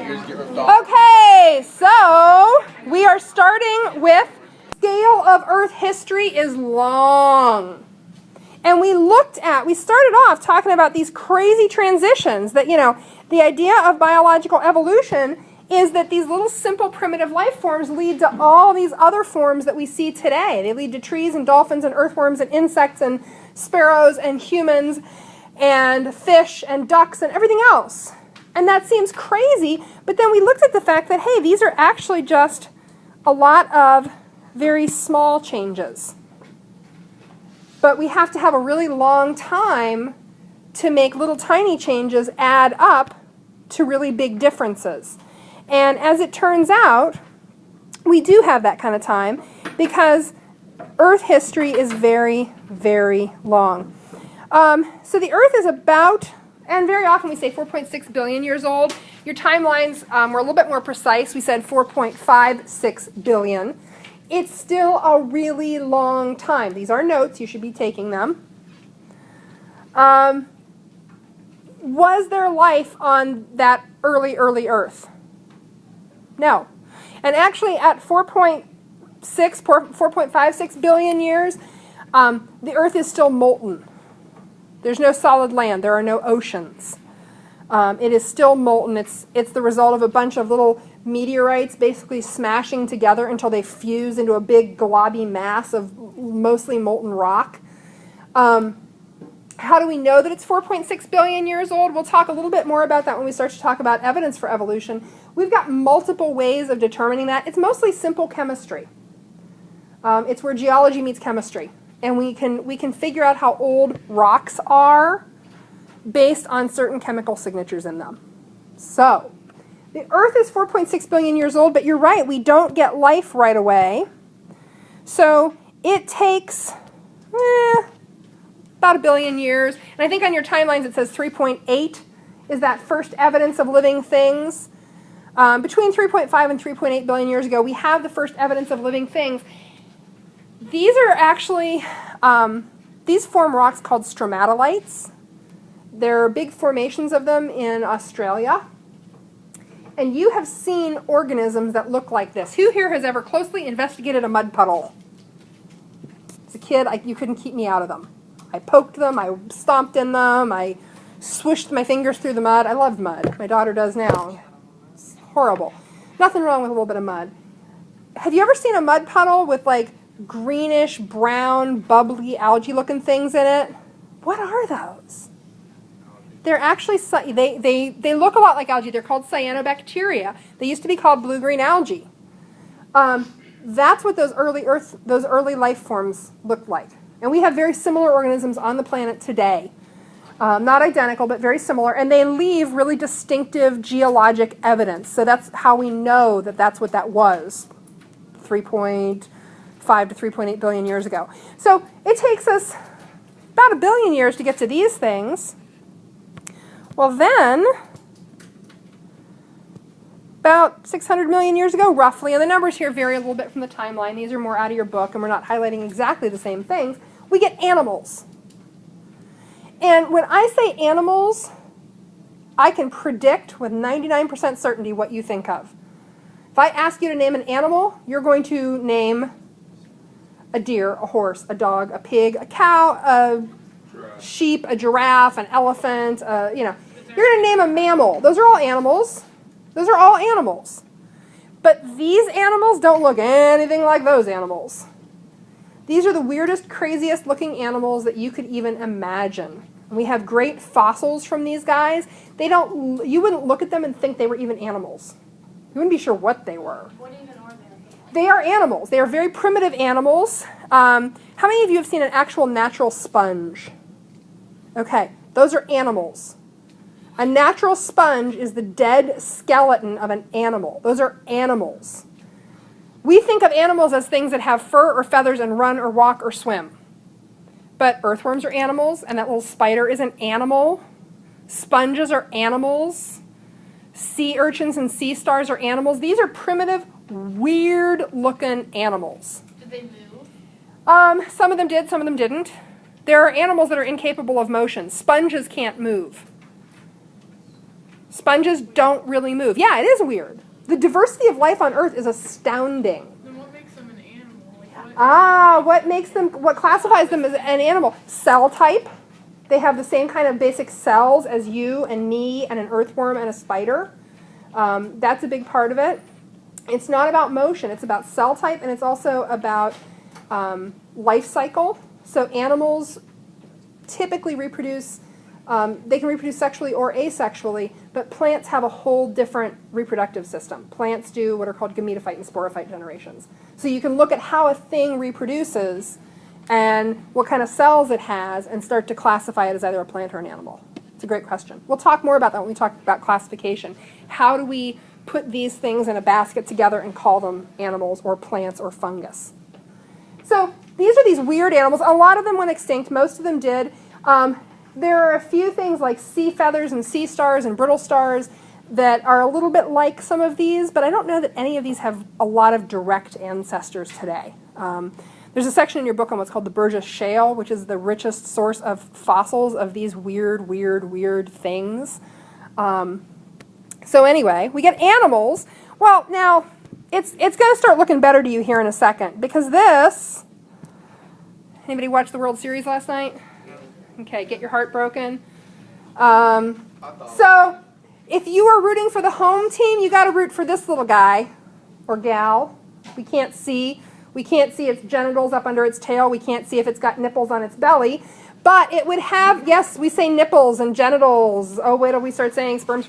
Okay, so we are starting with scale of Earth history is long. And we started off talking about these crazy transitions that, the idea of biological evolution is that these little simple primitive life forms lead to all these other forms that we see today. They lead to trees and dolphins and earthworms and insects and sparrows and humans and fish and ducks and everything else. And that seems crazy, but then we looked at the fact that, hey, these are actually just a lot of very small changes. But we have to have a really long time to make little tiny changes add up to really big differences. And as it turns out, we do have that kind of time because Earth history is very, very long. So the Earth is about, and very often we say 4.6 billion years old. Your timelines were a little bit more precise. We said 4.56 billion. It's still a really long time. These are notes. You should be taking them. Was there life on that early Earth? No. And actually at 4.56 billion years, the Earth is still molten. There's no solid land. There are no oceans. It is still molten. It's the result of a bunch of little meteorites basically smashing together until they fuse into a big globby mass of mostly molten rock. How do we know that it's 4.6 billion years old? We'll talk a little bit more about that when we start to talk about evidence for evolution. We've got multiple ways of determining that. It's mostly simple chemistry. It's where geology meets chemistry. And we can figure out how old rocks are based on certain chemical signatures in them. So, the Earth is 4.6 billion years old, but you're right, we don't get life right away. So, it takes about a billion years. And I think on your timelines it says 3.8 is that first evidence of living things. Between 3.5 and 3.8 billion years ago, we have the first evidence of living things. These are actually, these form rocks called stromatolites. There are big formations of them in Australia. And you have seen organisms that look like this. Who here has ever closely investigated a mud puddle? As a kid, you couldn't keep me out of them. I poked them, I stomped in them, I swished my fingers through the mud. I loved mud. My daughter does now. It's horrible. Nothing wrong with a little bit of mud. Have you ever seen a mud puddle with like greenish, brown, bubbly, algae-looking things in it? What are those? They're actually, they look a lot like algae. They're called cyanobacteria. They used to be called blue-green algae. That's what those early life forms looked like. And we have very similar organisms on the planet today. Not identical, but very similar. And they leave really distinctive geologic evidence. So that's how we know that that's what that was 3.5 to 3.8 billion years ago. So it takes us about a billion years to get to these things. Well then, about 600 million years ago, roughly, and the numbers here vary a little bit from the timeline. These are more out of your book, and we're not highlighting exactly the same things. We get animals. And when I say animals, I can predict with 99% certainty what you think of. If I ask you to name an animal, you're going to name a deer, a horse, a dog, a pig, a cow, a sheep, a giraffe, an elephant, You're going to name a mammal. Those are all animals. Those are all animals. But these animals don't look anything like those animals. These are the weirdest, craziest looking animals that you could even imagine. And we have great fossils from these guys. You wouldn't look at them and think they were even animals. You wouldn't be sure what they were. What even are they? They are animals. They are very primitive animals. How many of you have seen an actual natural sponge? Okay, those are animals. A natural sponge is the dead skeleton of an animal. Those are animals. We think of animals as things that have fur or feathers and run or walk or swim. But earthworms are animals, and that little spider is an animal. Sponges are animals. Sea urchins and sea stars are animals. These are primitive, weird-looking animals. Did they move? Some of them did, some of them didn't. There are animals that are incapable of motion. Sponges can't move. Sponges don't really move. Yeah, it is weird. The diversity of life on Earth is astounding. Then what makes them an animal? What classifies them as an animal? Cell type. They have the same kind of basic cells as you and me and an earthworm and a spider. That's a big part of it. It's not about motion. It's about cell type, and it's also about life cycle. So animals typically reproduce. They can reproduce sexually or asexually, but plants have a whole different reproductive system. Plants do what are called gametophyte and sporophyte generations. So you can look at how a thing reproduces and what kind of cells it has and start to classify it as either a plant or an animal. It's a great question. We'll talk more about that when we talk about classification. How do we put these things in a basket together and call them animals or plants or fungus? So these are these weird animals. A lot of them went extinct. Most of them did. There are a few things like sea feathers and sea stars and brittle stars that are a little bit like some of these, but I don't know that any of these have a lot of direct ancestors today. There's a section in your book on what's called the Burgess Shale, which is the richest source of fossils of these weird things. So anyway, we get animals. Well, now, it's going to start looking better to you here in a second, because this... Anybody watch the World Series last night? Okay, get your heart broken. So, if you are rooting for the home team, you got to root for this little guy or gal. We can't see its genitals up under its tail. We can't see if it's got nipples on its belly. But it would have, yes, we say nipples and genitals. Oh, wait till we start saying sperm.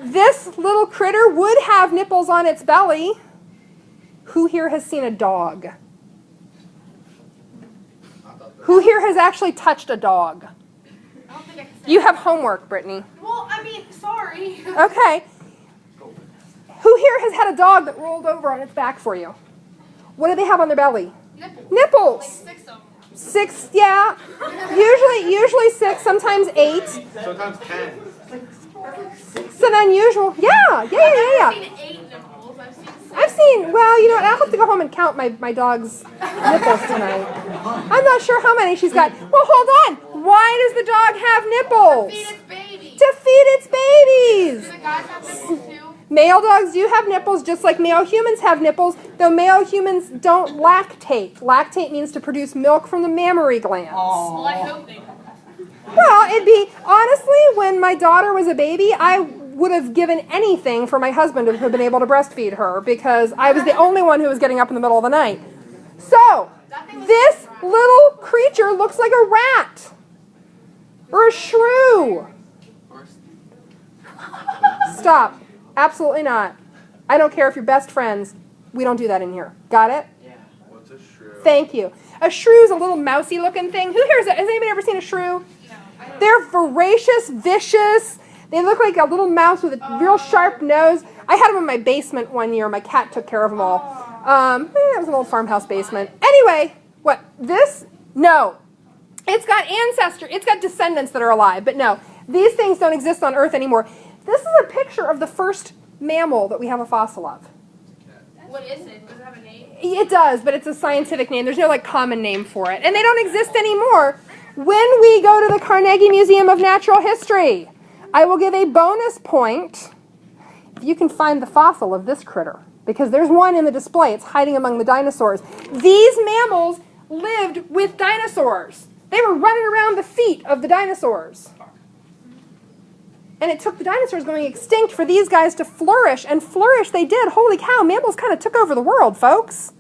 This little critter would have nipples on its belly. Who here has seen a dog? Who here has actually touched a dog? I don't think I can say You have homework, Brittany. Well, I mean, sorry. Okay. Who here has had a dog that rolled over on its back for you? What do they have on their belly? Nipples. Like 6 of them. 6, yeah. Usually 6, sometimes 8. Sometimes 10. It's an unusual. Yeah. I've seen 8 nipples. I've seen, well, you know what, I'll have to go home and count my dog's nipples tonight. I'm not sure how many she's got. Well, hold on. Why does the dog have nipples? Feed its baby. To feed its babies. Do the guys have nipples too? Male dogs do have nipples, just like male humans have nipples, though male humans don't lactate. Lactate means to produce milk from the mammary glands. Well, I hope they do. Well, it'd be, honestly, when my daughter was a baby, I would have given anything for my husband to have been able to breastfeed her, because I was the only one who was getting up in the middle of the night. So, this little creature looks like a rat. Or a shrew. Stop. Absolutely not. I don't care if you're best friends. We don't do that in here. Got it? Yeah. What's a shrew? Thank you. A shrew is a little mousy looking thing. Who here has anybody ever seen a shrew? No. They're voracious, vicious. They look like a little mouse with a real sharp nose. I had them in my basement one year. My cat took care of them all. That was an old farmhouse basement. Anyway, what? This? No. It's got it's got descendants that are alive, but no. These things don't exist on Earth anymore. This is a picture of the first mammal that we have a fossil of. What is it? Does it have a name? It does, but it's a scientific name. There's no common name for it. And they don't exist anymore. When we go to the Carnegie Museum of Natural History, I will give a bonus point if you can find the fossil of this critter, because there's one in the display. It's hiding among the dinosaurs. These mammals lived with dinosaurs. They were running around the feet of the dinosaurs. And it took the dinosaurs going extinct for these guys to flourish, and flourish they did. Holy cow, mammals kind of took over the world, folks.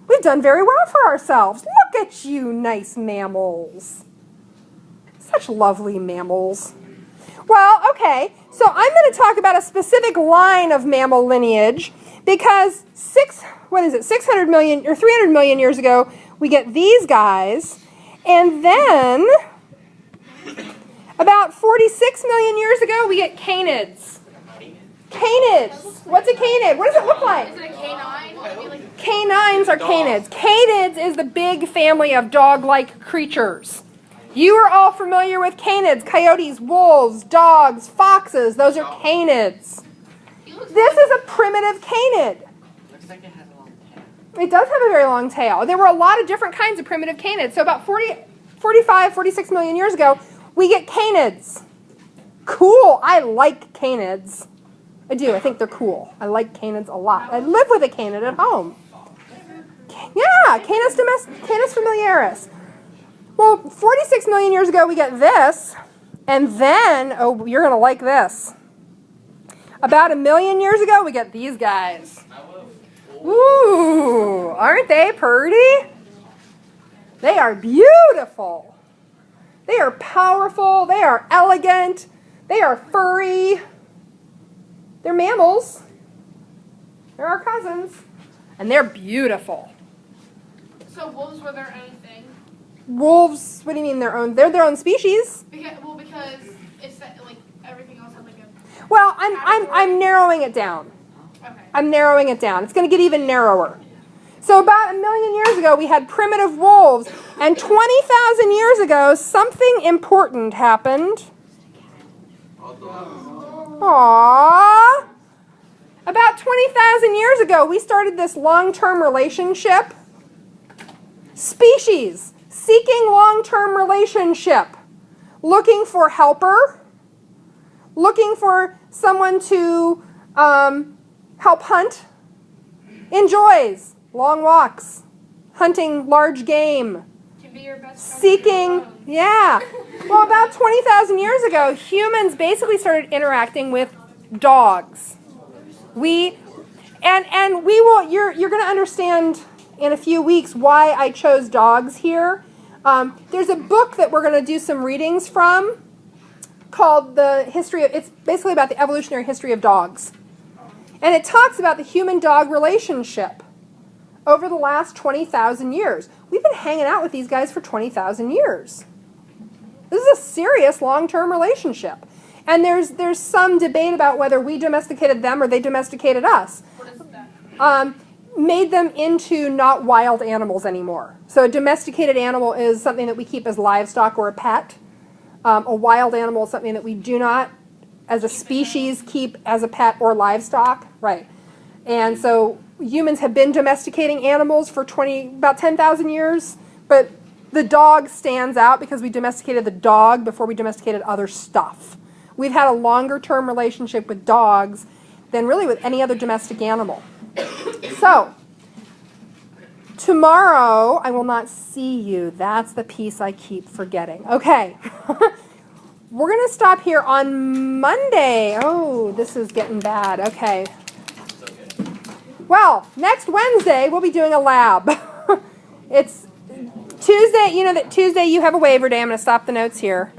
We've done very well for ourselves. Look at you, nice mammals. Such lovely mammals. Well, okay, so I'm going to talk about a specific line of mammal lineage, because 600 million or 300 million years ago, we get these guys, and then about 46 million years ago, we get canids. Canids. What's a canid? What does it look like? Is it a canine? Canines are canids. Canids is the big family of dog-like creatures. You are all familiar with canids. Coyotes, wolves, dogs, foxes. Those are canids. This is a primitive canid. Looks like it has a long tail. It does have a very long tail. There were a lot of different kinds of primitive canids. So about 45, 46 million years ago, we get canids. Cool. I like canids. I do. I think they're cool. I like canids a lot. I live with a canid at home. Yeah, Canis familiaris. Well, 46 million years ago, we get this. And then, oh, you're going to like this. About 1 million years ago, we get these guys. Ooh, aren't they pretty? They are beautiful. They are powerful. They are elegant. They are furry. They're mammals. They're our cousins. And they're beautiful. So wolves were their own thing? Wolves, what do you mean their own? They're their own species. Because it's like everything else had like a... Well, I'm narrowing it down. Okay. I'm narrowing it down. It's going to get even narrower. So about 1 million years ago, we had primitive wolves. And 20,000 years ago, something important happened. Aww. About 20,000 years ago, we started this long-term relationship. Species seeking long-term relationship. Looking for helper. Looking for someone to help hunt. Enjoys long walks. Hunting large game. Can be your best friend. Seeking, yeah. Well, about 20,000 years ago, humans basically started interacting with dogs. We will. You're going to understand in a few weeks why I chose dogs here. There's a book that we're going to do some readings from called The History of. It's basically about the evolutionary history of dogs, and it talks about the human-dog relationship over the last 20,000 years. We've been hanging out with these guys for 20,000 years. This is a serious long-term relationship. And there's some debate about whether we domesticated them or they domesticated us. What is that? Made them into not wild animals anymore. So a domesticated animal is something that we keep as livestock or a pet. A wild animal is something that we do not, as a species, keep as a pet or livestock. Right. And so humans have been domesticating animals for about 10,000 years, but the dog stands out because we domesticated the dog before we domesticated other stuff. We've had a longer-term relationship with dogs than really with any other domestic animal. So, tomorrow I will not see you. That's the piece I keep forgetting. Okay. We're going to stop here on Monday. Oh, this is getting bad. Okay. Well, next Wednesday we'll be doing a lab. It's Tuesday. You know that Tuesday you have a waiver day. I'm going to stop the notes here.